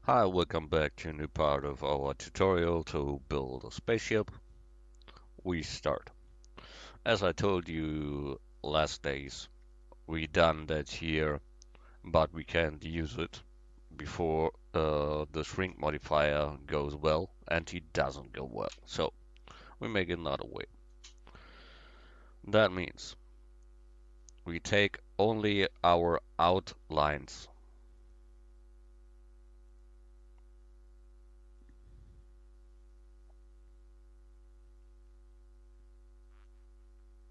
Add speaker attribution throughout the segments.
Speaker 1: Hi, welcome back to a new part of our tutorial to build a spaceship. We start. As I told you last days, we done that here, but we can't use it before the shrink modifier goes well, and it doesn't go well. So we make another way. That means we take only our outlines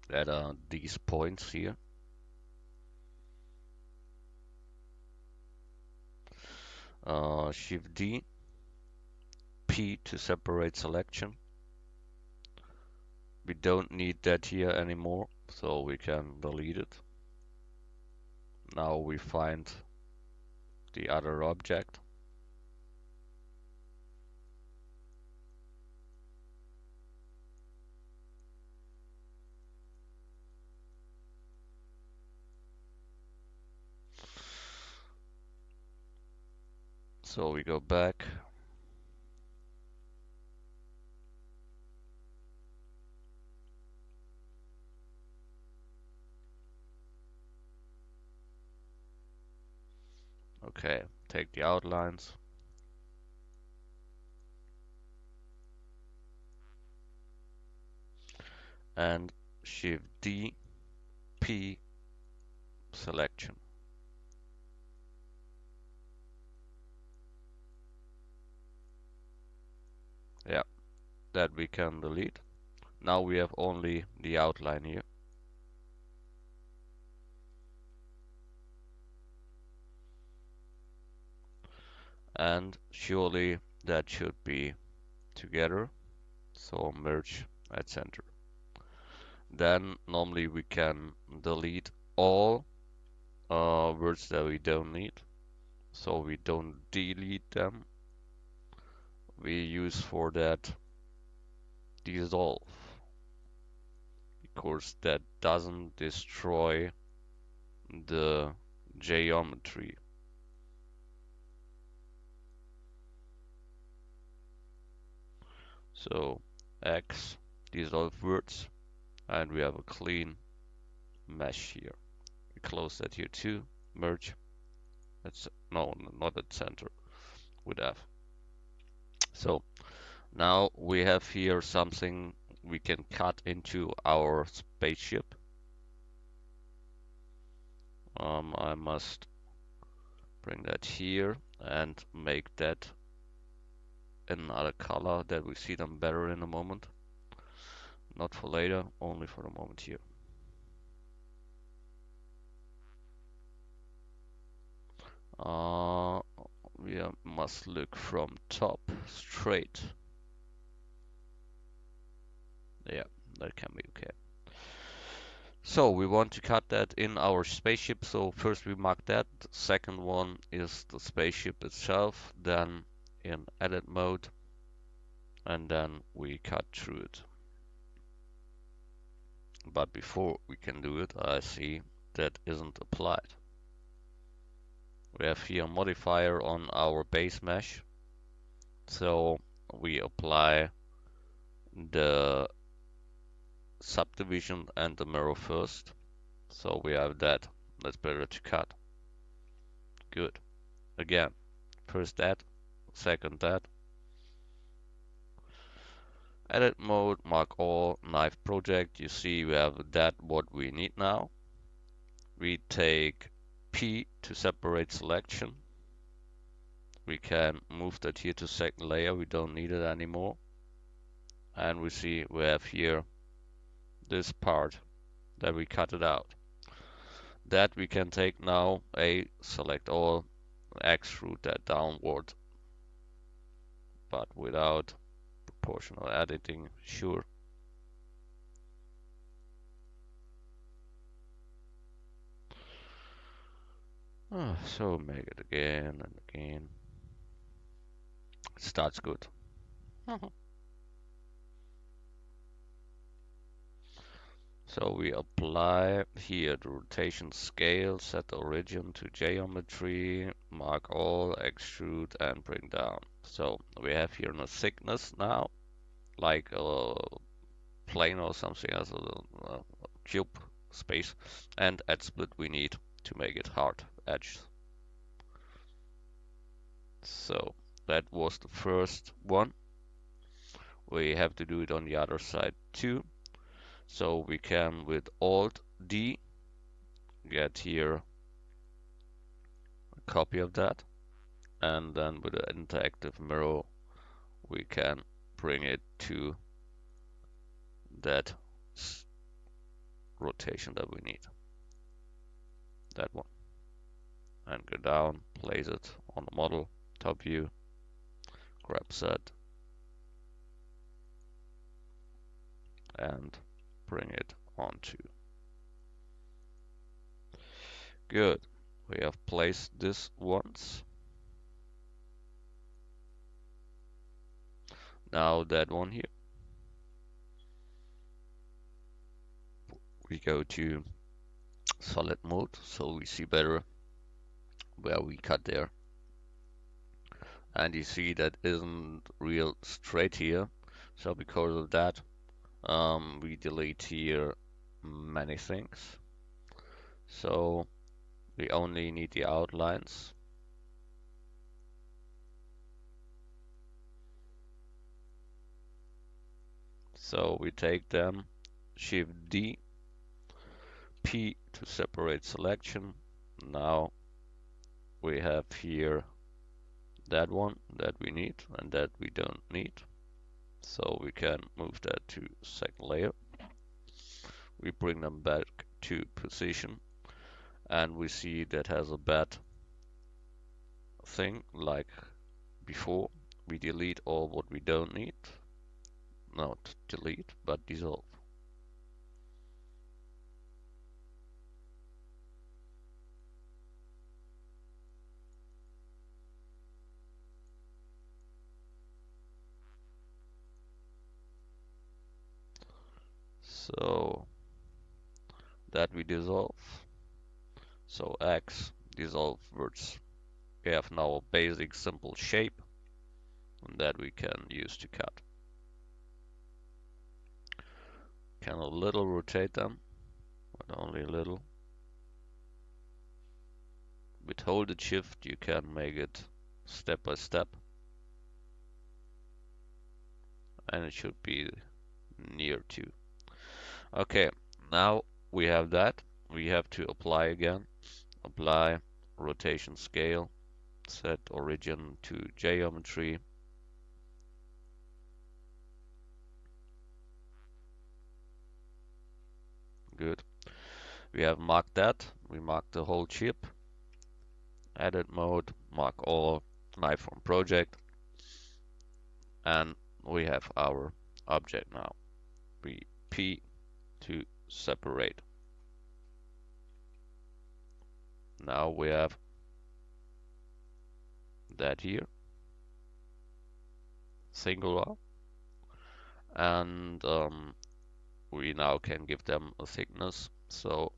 Speaker 1: at these points here. Shift D, P to separate selection. We don't need that here anymore, so we can delete it. Now we find the other object. So we go back. Okay, take the outlines. And Shift D, P, selection. Yeah, that we can delete. Now we have only the outline here. And surely that should be together. So merge at center. Then normally we can delete all words that we don't need. So we don't delete them. We use for that dissolve, because that doesn't destroy the geometry. So X, dissolve words, and we have a clean mesh here. We close that here too, merge. That's no, not at center, with F. So now we have here something we can cut into our spaceship. I must bring that here and make that another color that we see them better in a moment. Not for later, only for the moment here. Uh, we must look from top straight. Yeah, that can be okay. So we want to cut that in our spaceship. So first we mark that. The second one is the spaceship itself. Then in edit mode, and then we cut through it. But before we can do it, I see that isn't applied. We have here a modifier on our base mesh. So we apply the subdivision and the mirror first. So we have that. That's better to cut. Good. Again, first that, second that. Edit mode, mark all, knife project. You see we have that what we need now. We take P to separate selection. We can move that here to second layer. We don't need it anymore. And we see we have here this part that we cut it out. That we can take now, select all, extrude that downward, but without proportional editing, sure. So make it again and again. It starts good. So we apply here the rotation scale, set the origin to geometry, mark all, extrude, and bring down. So we have here a thickness now, like a plane or something as a cube space, and edge split we need to make it hard edges. So that was the first one. We have to do it on the other side too. So we can with Alt D get here a copy of that, and then with the interactive mirror we can bring it to that rotation that we need. That one. And go down, place it on the model, top view, grab that, and bring it onto. Good. We have placed this once. Now that one here. We go to solid mode so we see better where we cut there. And you see that isn't real straight here. So because of that, we delete here many things. So we only need the outlines. So we take them, Shift D, P to separate selection. Now we have here that one that we need and that we don't need. So we can move that to second layer. We bring them back to position and we see that has a bad thing like before. We delete all what we don't need. Not delete, but dissolve. So that we dissolve. So X dissolve words. We have now a basic simple shape that we can use to cut. Can a little rotate them, but only a little. With hold and shift you can make it step by step. And it should be near to. Okay, now we have that. We have to apply again. Apply rotation scale. Set origin to geometry. Good. We have marked that. We mark the whole chip. Edit mode. Mark all. Knife from project. And we have our object now. We P to separate. Now we have that here, singular, and we now can give them a thickness. So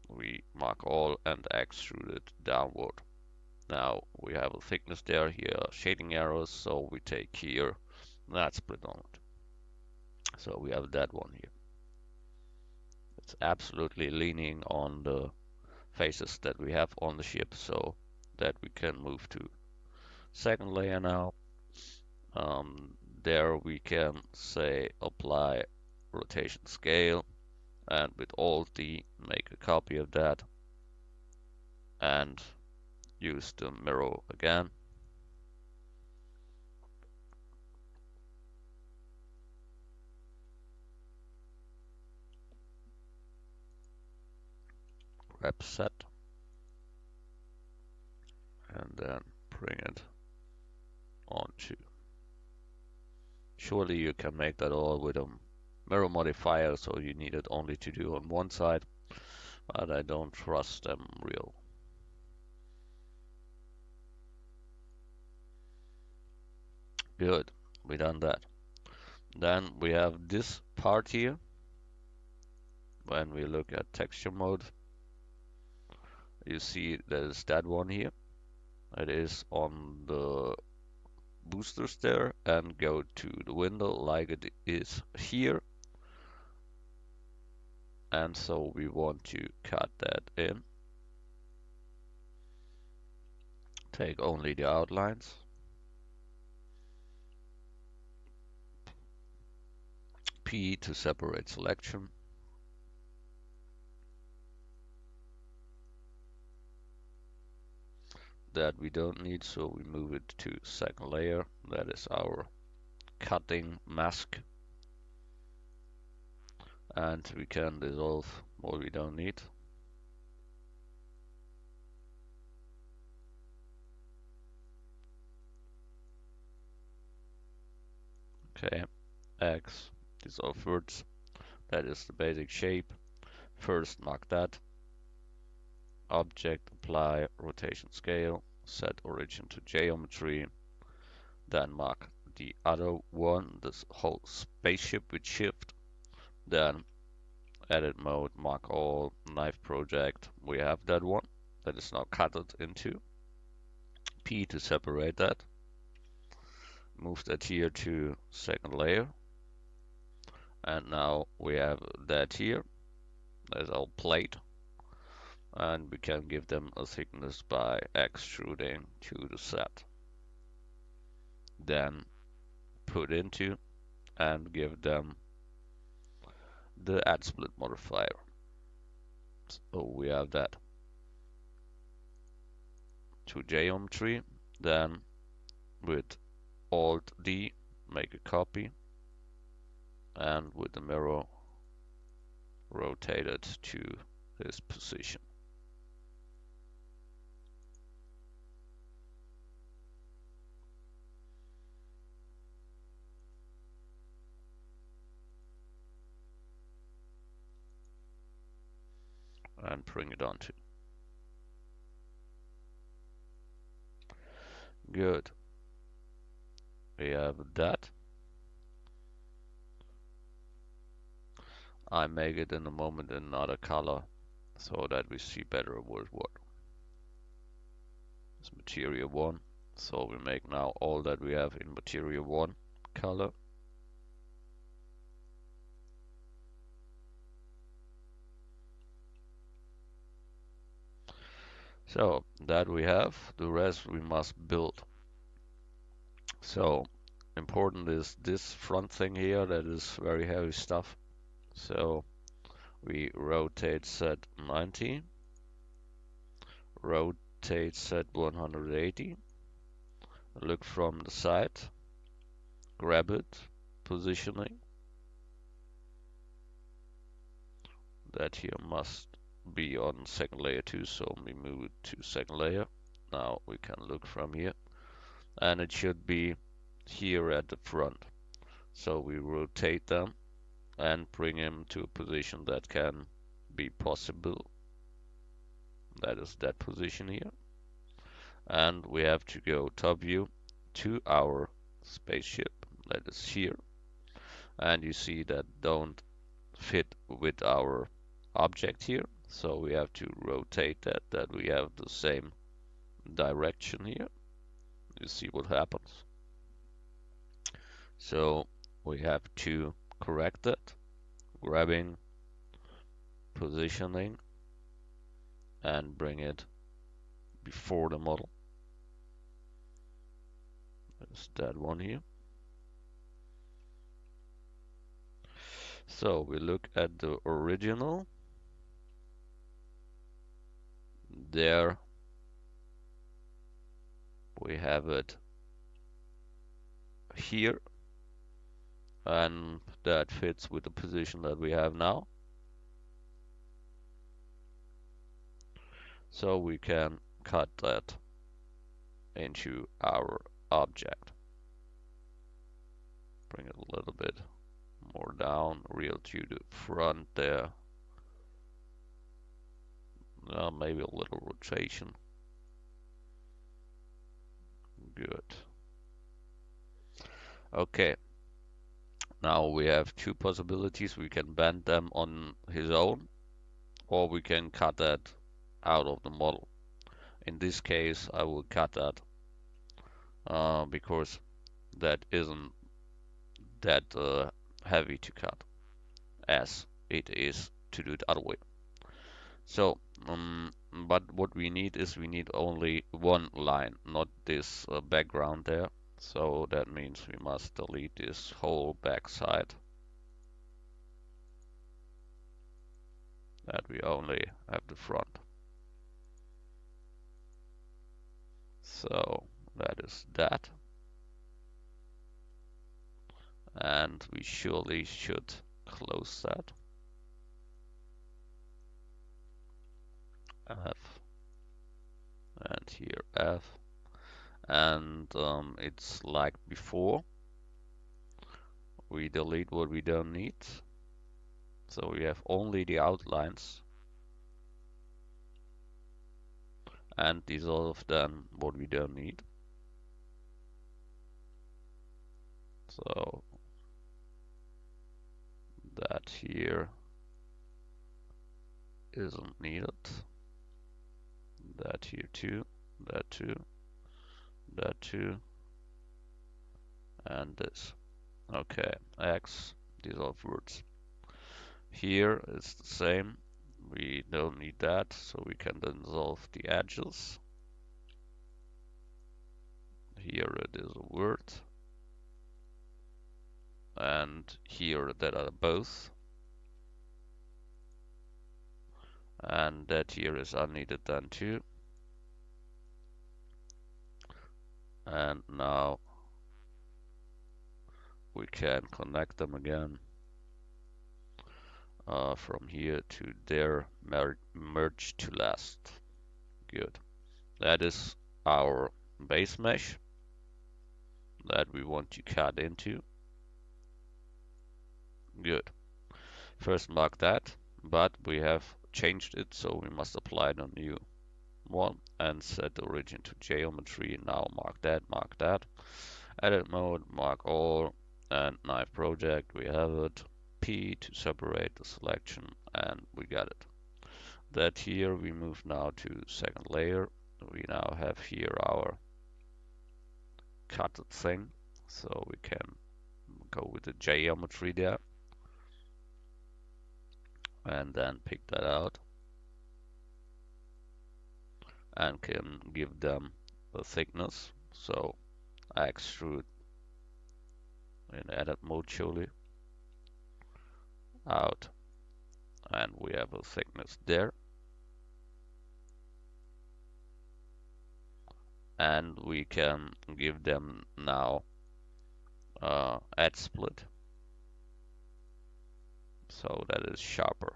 Speaker 1: we mark all and extrude it downward. Now we have a thickness there, here shading arrows, so we take here that split on it. So we have that one here. It's absolutely leaning on the faces that we have on the ship, so that we can move to second layer now. There we can say apply rotation scale, and with Alt D make a copy of that and use the mirror again. Grab set and then bring it onto. Surely you can make that all with a mirror modifier, so you need it only to do on one side, but I don't trust them real. Good, we done that. Then we have this part here When we look at texture mode, you see there's that one here. It is on the boosters there, and go to the window like it is here. And so we want to cut that in. Take only the outlines. P to separate selection. That we don't need, so we move it to second layer. That is our cutting mask. And we can dissolve what we don't need. Okay, X, dissolve words. That is the basic shape. First mark that. Object, apply, rotation scale, set origin to geometry. Then mark the other one, this whole spaceship with shift. Then edit mode, mark all, knife project. We have that one that is now cut it into. P to separate that. Move that here to second layer. And now we have that here. There's our plate. And we can give them a thickness by extruding to the set. Then put into and give them the add split modifier. So we have that to geometry. Then with Alt D make a copy, and with the mirror rotate it to this position. And bring it onto. Good. We have that. I make it in a moment in another color so that we see better what. It's material 1. So we make now all that we have in material 1 color. So that we have, the rest we must build. So important is this front thing here, that is very heavy stuff. So we rotate set 90, rotate set 180, look from the side, grab it, positioning. That here must be on second layer too, so we move it to second layer. Now we can look from here, and it should be here at the front. So we rotate them and bring him to a position that can be possible. That is that position here. And we have to go top view to our spaceship, that is here. And you see that don't fit with our object here. So we have to rotate that we have the same direction here. You see what happens. So we have to correct it, grabbing, positioning, and bring it before the model. There's that one here. So we look at the original. There we have it here, and that fits with the position that we have now. So we can cut that into our object. Bring it a little bit more down, real to the front there. Maybe a little rotation. Good. Okay. Now we have two possibilities. We can bend them on his own, or we can cut that out of the model. In this case, I will cut that because that isn't that heavy to cut as it is to do it other way. So, but what we need is we need only one line, not this background there. So that means we must delete this whole back side. That we only have the front. So that is that. And we surely should close that. F and here F. And it's like before. We delete what we don't need. So we have only the outlines. And dissolve then what we don't need. So that here isn't needed. That here too, that too, that too, and this. Okay, X, dissolve words. Here it's the same. We don't need that, so we can dissolve the edges. Here it is a word. And here that are both. And that here is unneeded then too. And now we can connect them again from here to there, merge to last. Good. That is our base mesh that we want to cut into. Good. First mark that, but we have changed it, so we must apply the new one and set the origin to geometry. Now mark that. Edit mode, mark all, and knife project, we have it. P to separate the selection, and we got it. That here we move now to second layer. We now have here our cutted thing, so we can go with the geometry there and then pick that out and can give them the thickness. So I extrude in edit mode surely out, and we have a thickness there. And we can give them now edge split, so that is sharper.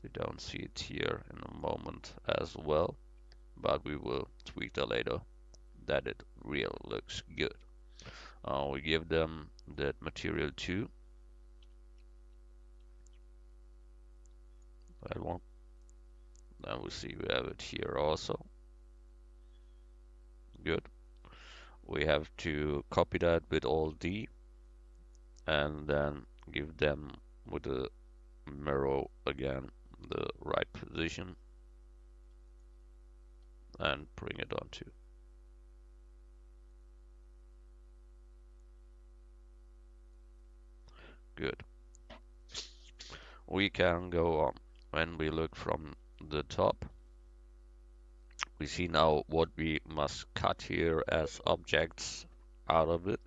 Speaker 1: We don't see it here in a moment as well, but we will tweak that later that it really looks good. We give them that material too, that one. Then we see we have it here also. Good. We have to copy that with Alt D and then give them with the mirror again the right position and bring it onto. Good. We can go on. When we look from the top, we see now what we must cut here as objects out of it,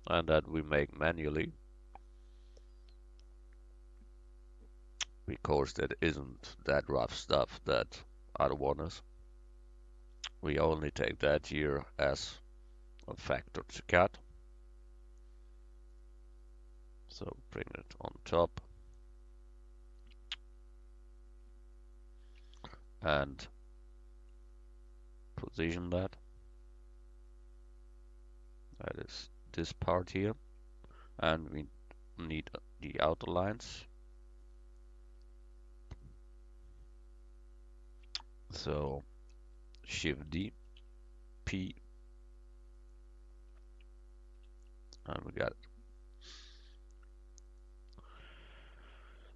Speaker 1: and that we make manually, because that isn't that rough stuff that other one is. We only take that here as a factor to cut. So bring it on top and position that. That is this part here, and we need the outer lines. So Shift D, P, And we got it.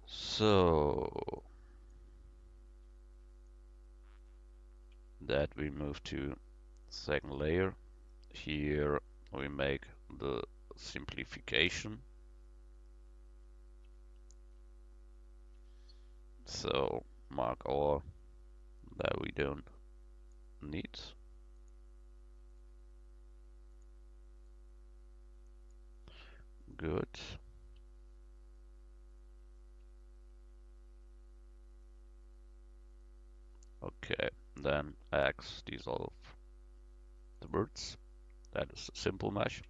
Speaker 1: So that we move to second layer. Here we make the simplification. So mark all that we don't need. Good. Okay, then X dissolve the words. That is a simple mesh.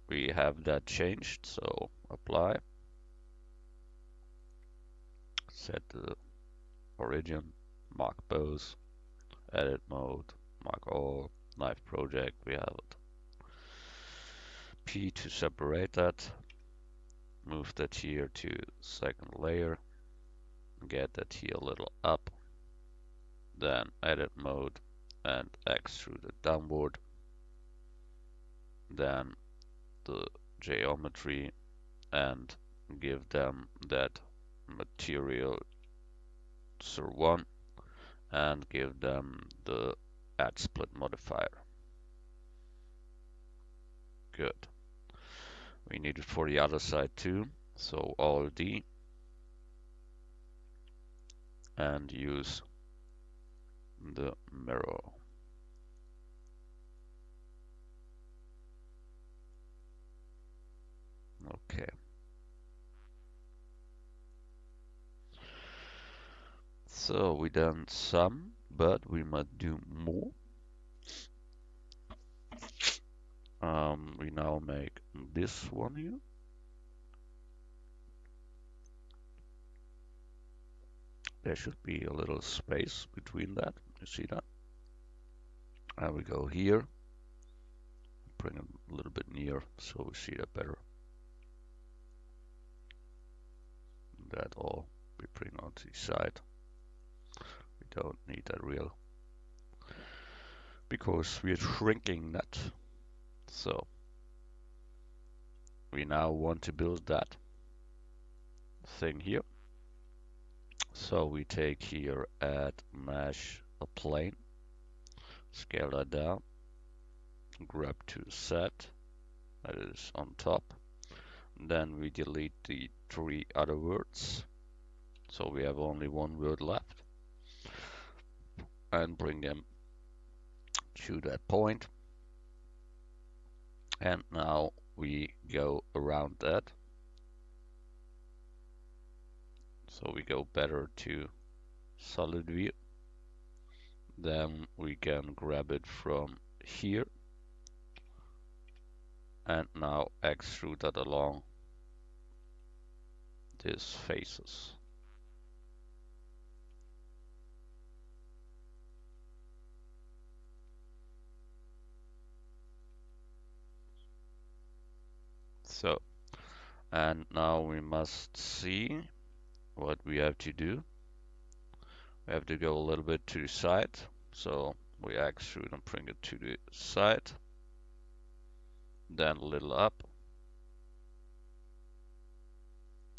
Speaker 1: We have that changed, so apply. Set the origin, mark both, edit mode, mark all, knife project, we have it. P to separate that, move that here to second layer, get that here a little up, then edit mode and extrude it downward, then the geometry and give them that material SUR1 and give them the add split modifier. Good. We need it for the other side too, so Alt D and use the mirror. Okay. So we done some, but we might do more. We now make this one here. There should be a little space between that. You see that? And we go here. Bring it a little bit near so we see that better. That all we bring onto the side. We don't need that real because we're shrinking that. So we now want to build that thing here. So we take here add mesh a plane, scale that down, grab to set, that is on top. Then we delete the 3 other words, so we have only 1 word left, and bring them to that point. And now we go around that. So we go better to solid view. Then we can grab it from here and now extrude that along these faces. So, and now we must see what we have to do. We have to go a little bit to the side. So we extrude and bring it to the side. Then a little up.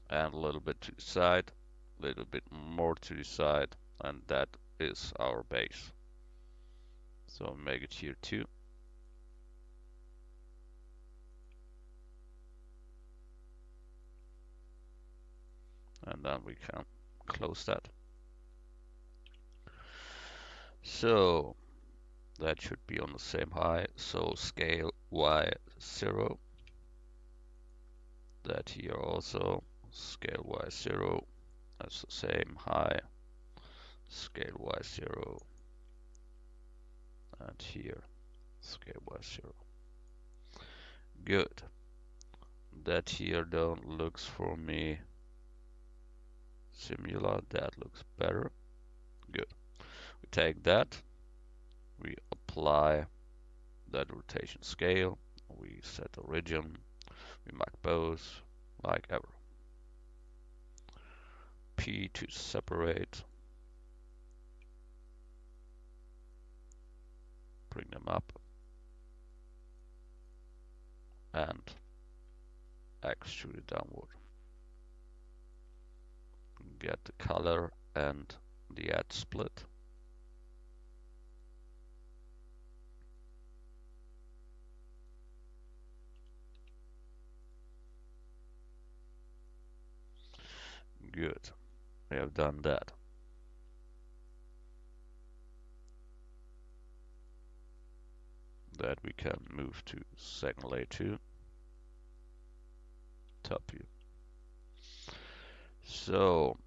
Speaker 1: And a little bit to the side. A little bit more to the side. And that is our base. So make it here too. And then we can close that. So that should be on the same height. So scale Y0. That here also. Scale Y0. That's the same height. Scale Y0. And here, scale Y0. Good. That here don't looks for me similar. That looks better. Good. We take that. We apply that rotation scale. We set origin. We mark both like ever. P to separate. Bring them up. and extrude it downward. Get the color and the edge split. Good, we have done that. That we can move to second layer 2, top view. So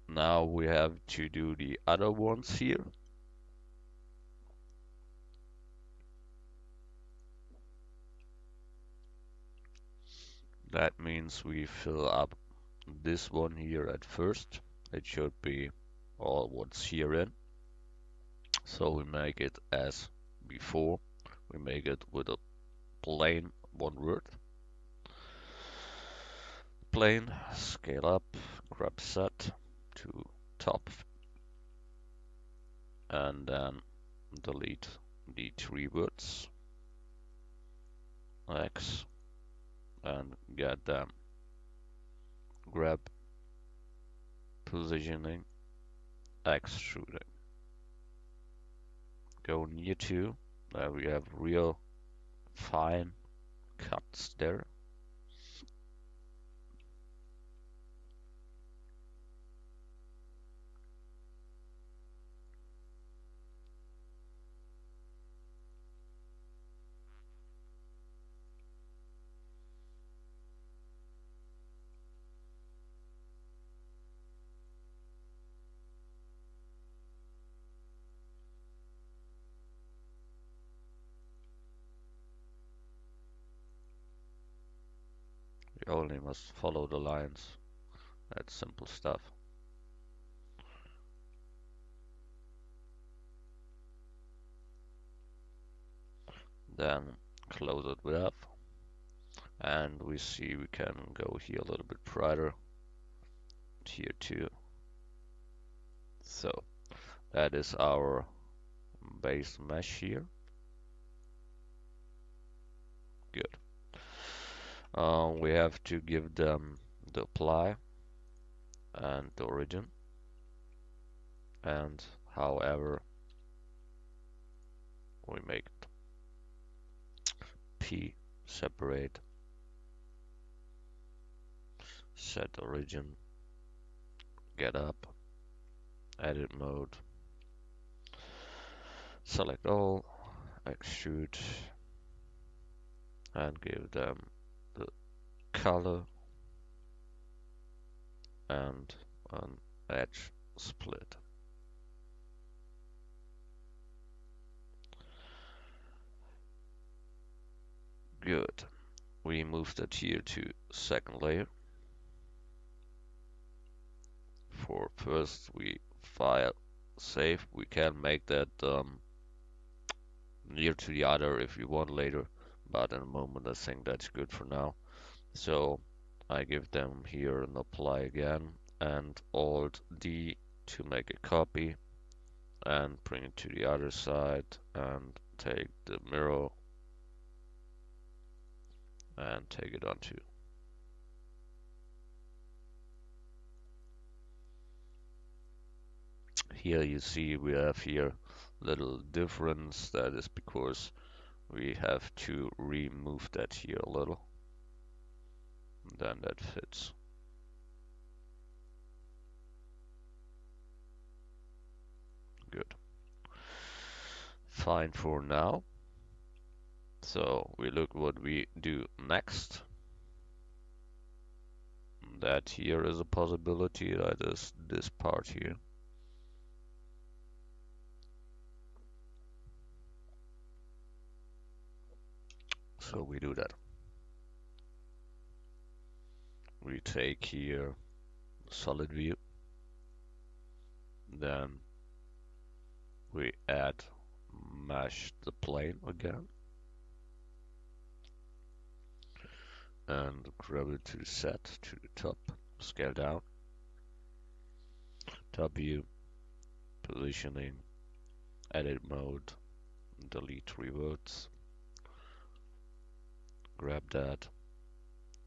Speaker 1: now we have to do the other ones here. That means we fill up this one here at first. It should be all what's here in. So we make it as before. We make it with a plain one word. Plain, scale up, grab set to top, and then delete the 3 words X and get them. Grab, positioning, extruding. Go near to, there we have real fine cuts there. You only must follow the lines. That's simple stuff. Then close it with F. And we see we can go here a little bit brighter. Here too. So that is our base mesh here. Good. We have to give them the apply and the origin, and however we make it. P separate, set origin, get up, edit mode, select all, extrude, and give them the color and an edge split. Good. We move that here to second layer. For first we file save. We can make that near to the other if you want later, but in a moment I think that's good for now. So I give them here an apply again and Alt D to make a copy and bring it to the other side and take the mirror and take it onto. Here you see we have here little difference. That is because we have to remove that here a little. Then that fits. Good. Fine for now. So we look what we do next. That here is a possibility. That is this part here. So we do that. We take here solid view. Then we add mesh the plane again. And grab it to set to the top, scale down, top view, positioning, edit mode, delete 3 words, Grab that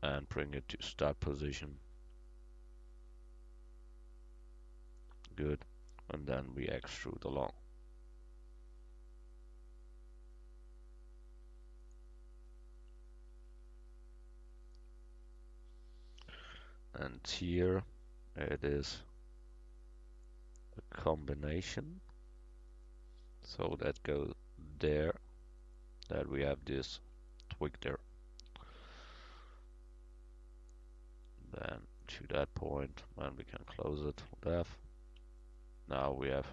Speaker 1: and bring it to start position. Good. And then we extrude along. And here it is a combination. So that goes there. That we have this twig there. Then to that point, and we can close it with F. Now we have,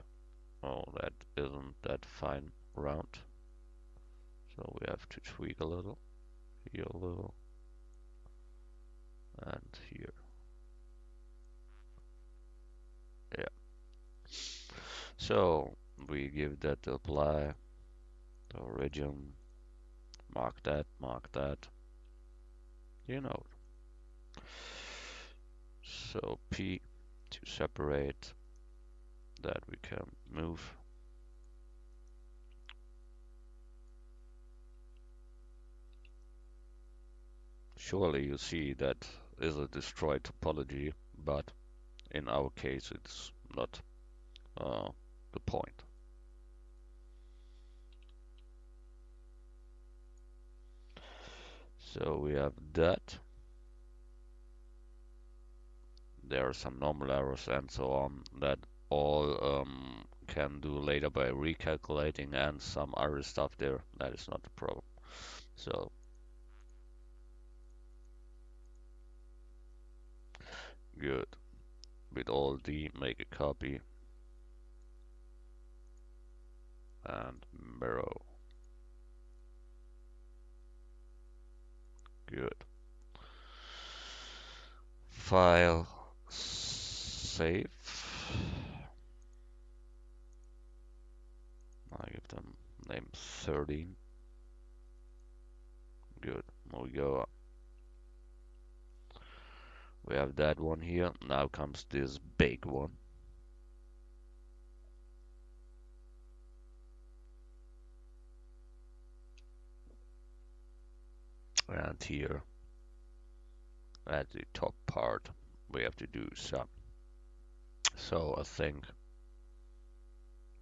Speaker 1: oh, that isn't that fine round. So we have to tweak a little, here a little, and here. Yeah. So we give that to apply, the origin, mark that, you know. So P to separate that we can move. Surely you see that is a destroyed topology, but in our case it's not the point. So we have that. There are some normal errors and so on that all can do later by recalculating, and some other stuff there. That is not the problem. So good. With all D, make a copy and mirror. Good. File, save. I give them name 13. Good. We go up. We have that one here. Now comes this big one. And here at the top part we have to do some. So I think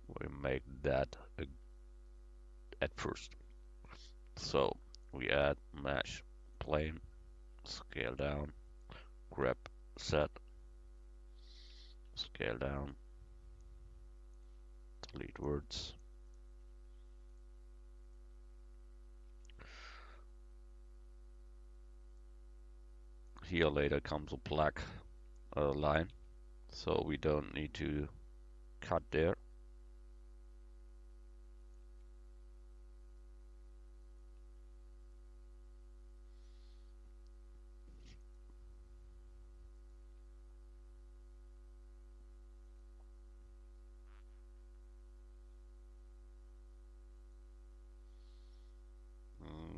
Speaker 1: we make that at first. So we add mesh plane, scale down, grab set, scale down, delete words. Here later comes a black line, so we don't need to cut there.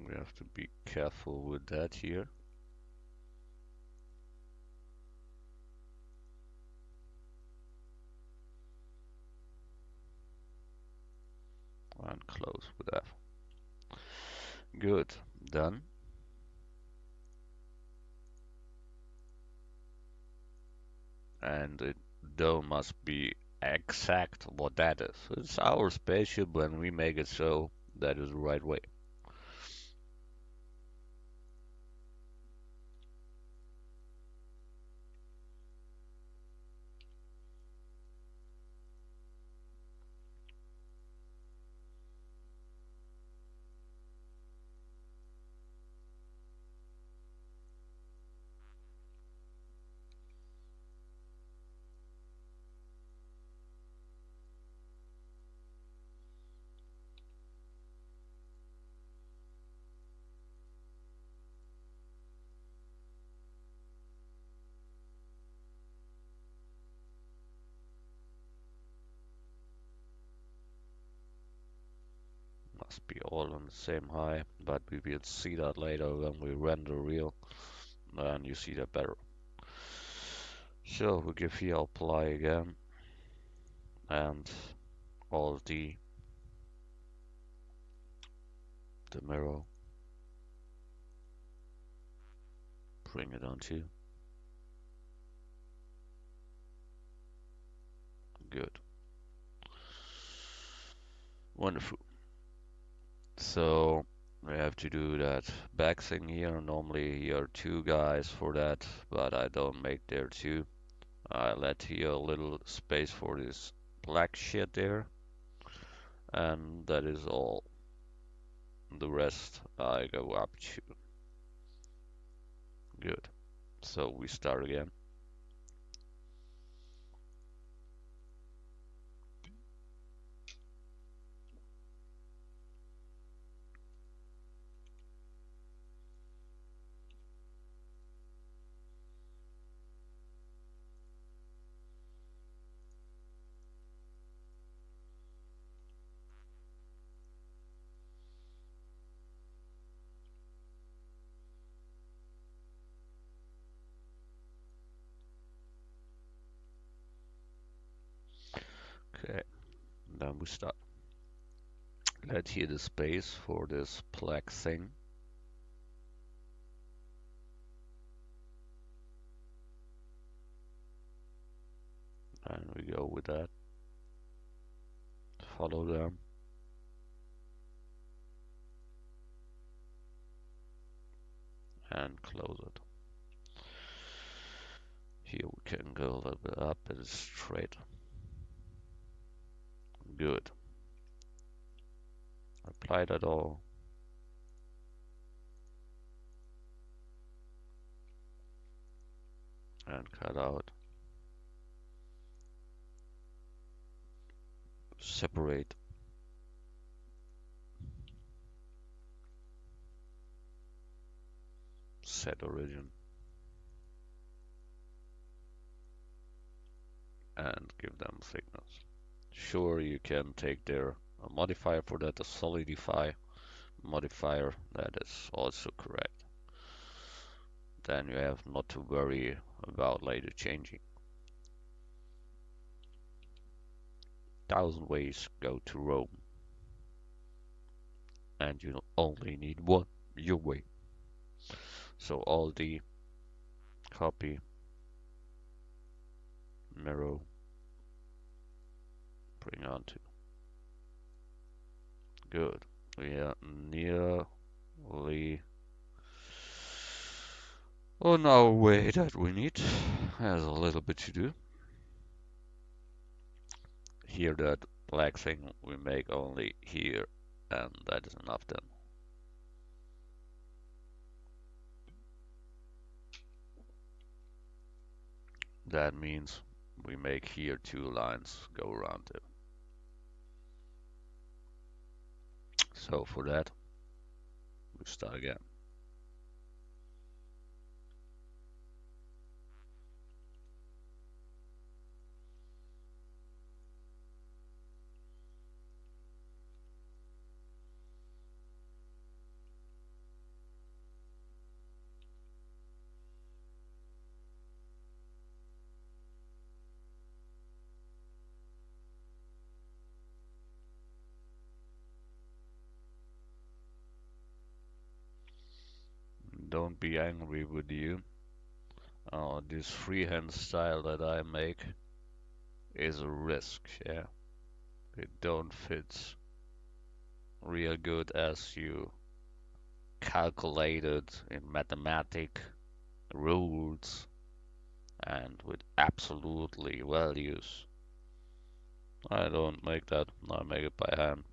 Speaker 1: We have to be careful with that here. And close with F. Good, done. And it though must be exact what that is. It's our spaceship when we make it so that is the right way. Must be all on the same high, but we will see that later when we render real, and you see that better. So we give here apply again, and all the mirror, Bring it on to. Good. Wonderful. So we have to do that back thing here. Normally here are two guys for that, but I don't make there two. I let here a little space for this black shit there, and that is all. The rest I go up to. Good. So we start again. Okay, then we start. Let here the space for this black thing. And we go with that. Follow them. And close it. Here we can go a little bit up and straight. Good. Apply that all. And cut out. Separate. Set origin. And give them thickness. Sure, you can take there a modifier for that, a solidify modifier. That is also correct. Then you have not to worry about later changing. 1,000 ways go to Rome, and you only need one, your way. So all the copy, mirror, bring onto. Good. We are nearly on our way that we need. Has a little bit to do. Here that black thing we make only here, and that is enough then. That means we make here two lines go around it. So for that, we start again. Don't be angry with you. This freehand style that I make is a risk, yeah. It don't fit real good as you calculated in mathematic rules and with absolutely values. I don't make that, I make it by hand.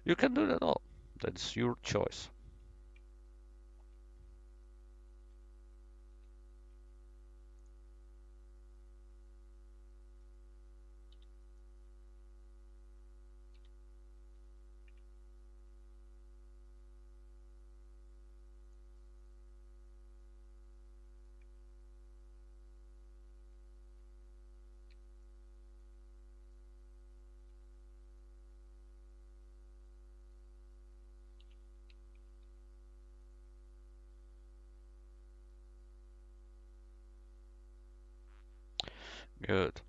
Speaker 1: You can do that all. That's your choice. Good.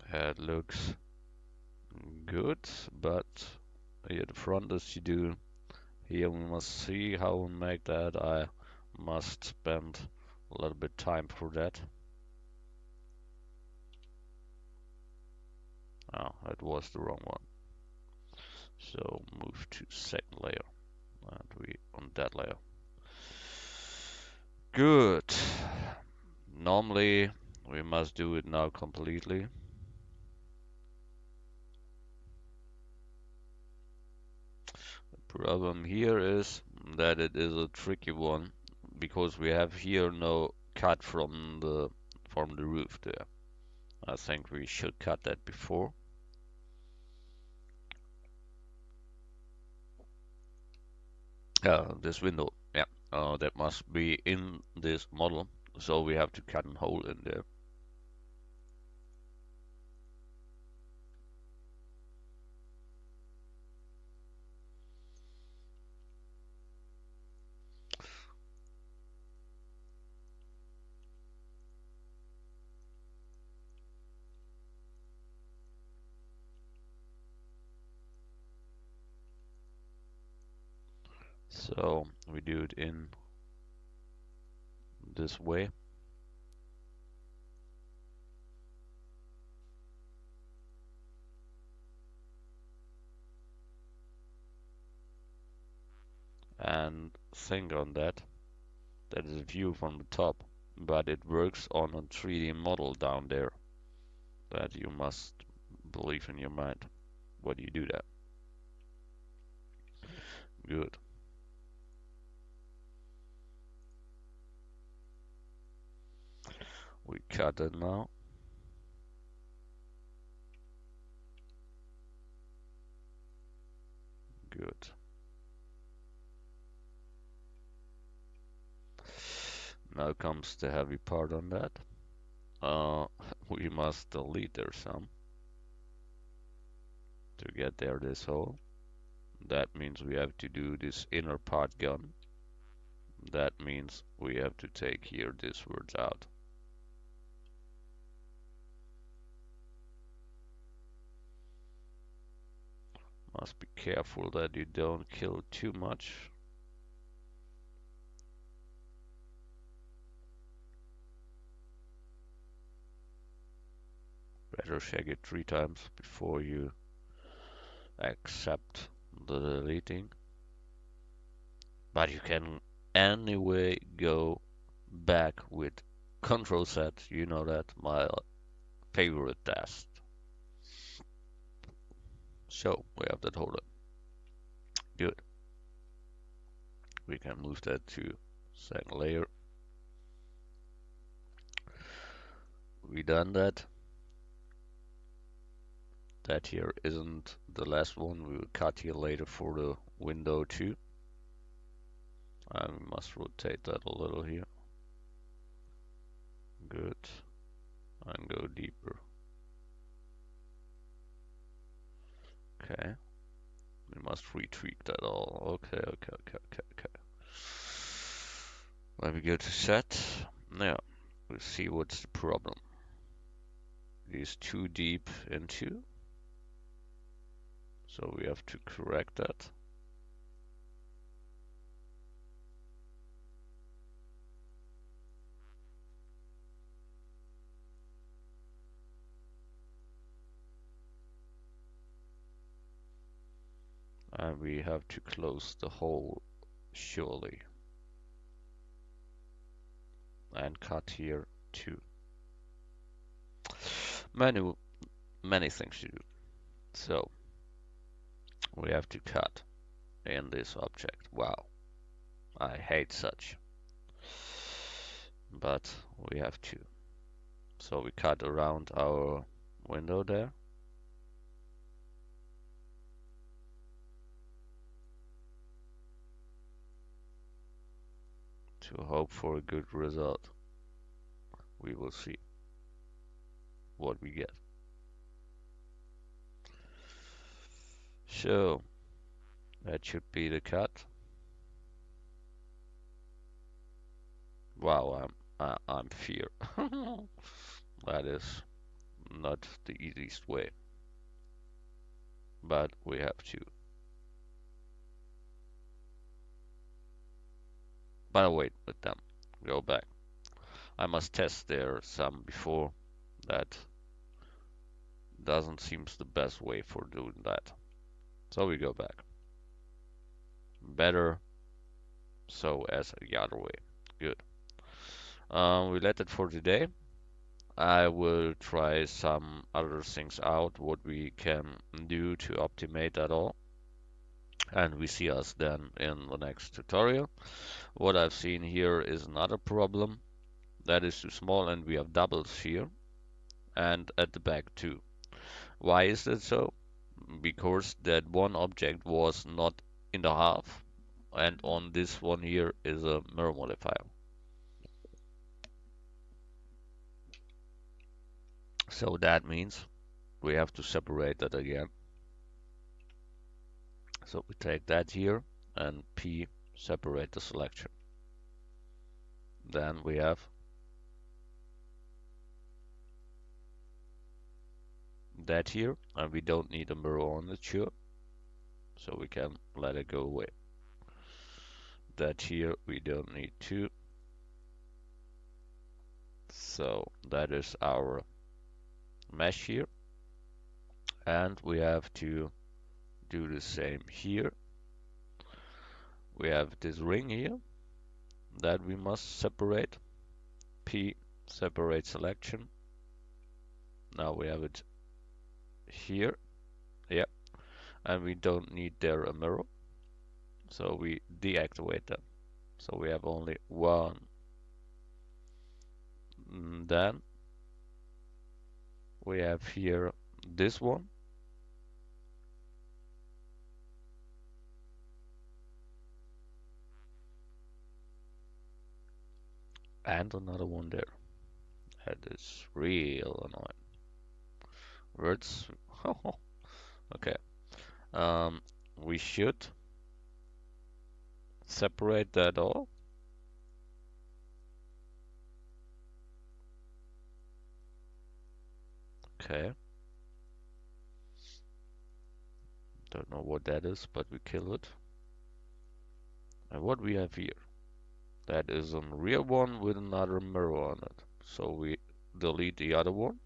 Speaker 1: Head looks good, but here the front as you do, Here we must see how we make that. I must spend a little bit time for that. Oh, that was the wrong one. So move to second layer and we on that layer. Good. Normally we must do it now completely. The problem here is that it is a tricky one because we have here no cut from the roof there. I think we should cut that before. This window, yeah, that must be in this model, so we have to cut a hole in there. So we do it in this way. And think on that. That is a view from the top, but it works on a 3D model down there. That you must believe in your mind. What do you do that? Good. We cut it now. Good. Now comes the heavy part on that. We must delete there some to get there this hole. That means we have to do this inner part gun. That means we have to take here this words out. Must be careful that you don't kill too much. Better check it 3 times before you accept the deleting. But you can anyway go back with Control Z, you know that, my favorite task. So we have that holder. Good. We can move that to second layer. We done that. That here isn't the last one. We will cut here later for the window too. And we must rotate that a little here. Good. And go deeper. Okay. We must retweak that all. Okay. Let me go to set. Now, we'll see what's the problem. It is too deep into. So we have to correct that. And we have to close the hole, surely. And cut here too. Many things to do. So we have to cut in this object. Wow, I hate such. But we have to. So we cut around our window there. To hope for a good result. We will see what we get. So that should be the cut. Wow, I'm fear. That is not the easiest way, but we have to. But wait with them. Go back. I must test there some before. That doesn't seem the best way for doing that. So we go back. Better so as the other way. Good. We let it for today. I will try some other things out, what we can do to optimize that all. And we see us then in the next tutorial. What I've seen here is another problem. That is too small and we have doubles here and at the back too. Why is that so? Because that one object was not in the half and on this one here is a mirror modifier. So that means we have to separate that again. So we take that here and P separate the selection. Then we have that here and we don't need a mirror on it, sure. So we can let it go away. That here we don't need to. So that is our mesh here. And we have to do the same here. We have this ring here that we must separate. P separate selection. Now we have it here. Yep. And we don't need there a mirror. So we deactivate them. So we have only one. Then we have here this one. And another one there. That is real annoying. Words. Okay. We should separate that all. Okay. Don't know what that is, but we kill it. And what we have here? That is a real one with another mirror on it. So we delete the other one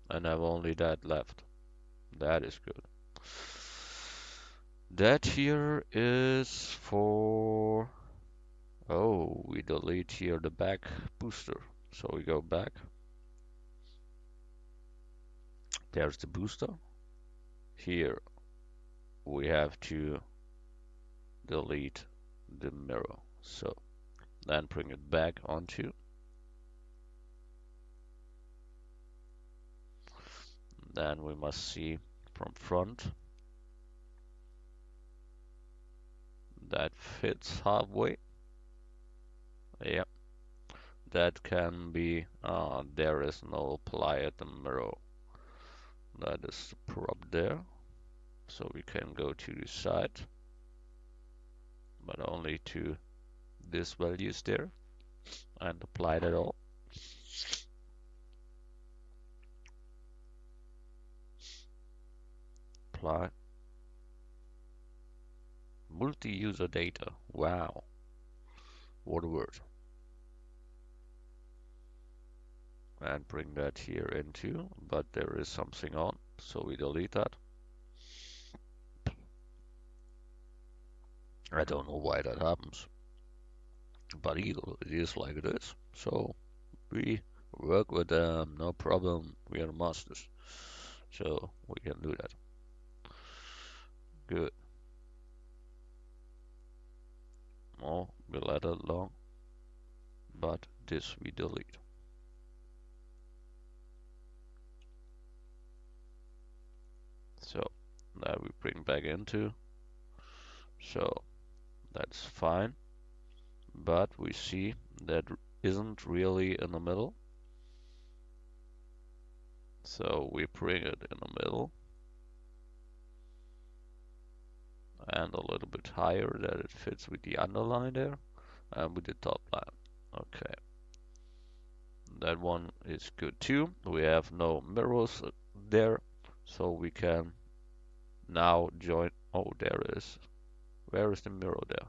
Speaker 1: and have only that left. That is good. That here is for... Oh, we delete here the back booster. So we go back. There's the booster. Here we have to delete the mirror. So then bring it back onto. Then we must see from front. That fits halfway. Yep. That can be, there is no apply at the mirror. That is the prop there. So we can go to the side, but only to this values there and apply that all. Apply. Multi-user data. Wow. What a word. And bring that here into, but there is something on, so we delete that. I don't know why that happens, but it is like it is. So we work with them, no problem. We are masters, so we can do that. Good. Oh, we let it alone, but this we delete. So that we bring back into. So that's fine, but we see that isn't really in the middle. So we bring it in the middle and a little bit higher that it fits with the underline there and with the top line. Okay, that one is good too. We have no mirrors there, so we can now join. Oh, there is. Where is the mirror there?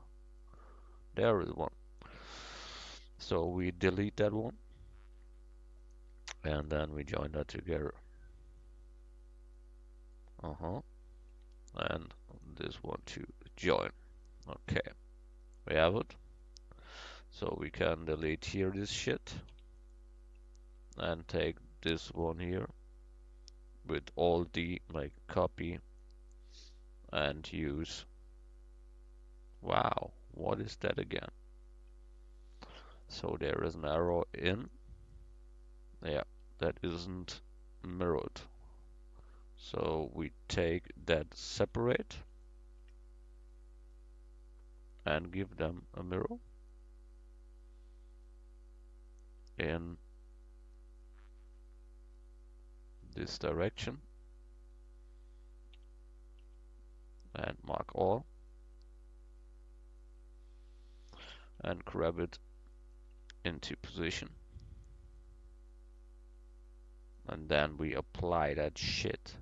Speaker 1: There is one. So we delete that one and then we join that together. Uh-huh. And this one to join. Okay, we have it. So we can delete here this shit and take this one here with all the like copy and use. Wow, what is that again? So there is an arrow in. Yeah, that isn't mirrored. So we take that separate and give them a mirror in this direction and mark all and grab it into position. And then we apply that shit.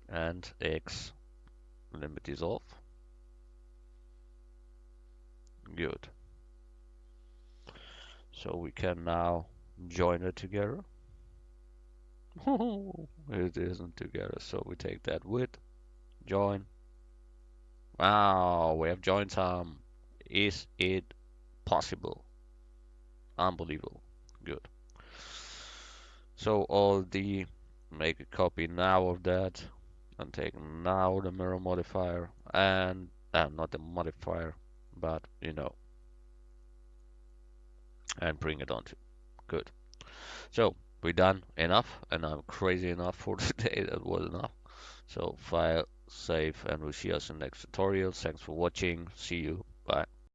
Speaker 1: And X limit is off. Good. So we can now join it together. It isn't together, so we take that with join. Wow, we have joined some. Is it possible? Unbelievable. Good. So all the make a copy now of that and take now the mirror modifier and not the modifier, but you know, and bring it onto. Good. So we done enough, and I'm crazy enough for today. That was enough. So file, save, and we'll see us in the next tutorial. Thanks for watching. See you. Bye.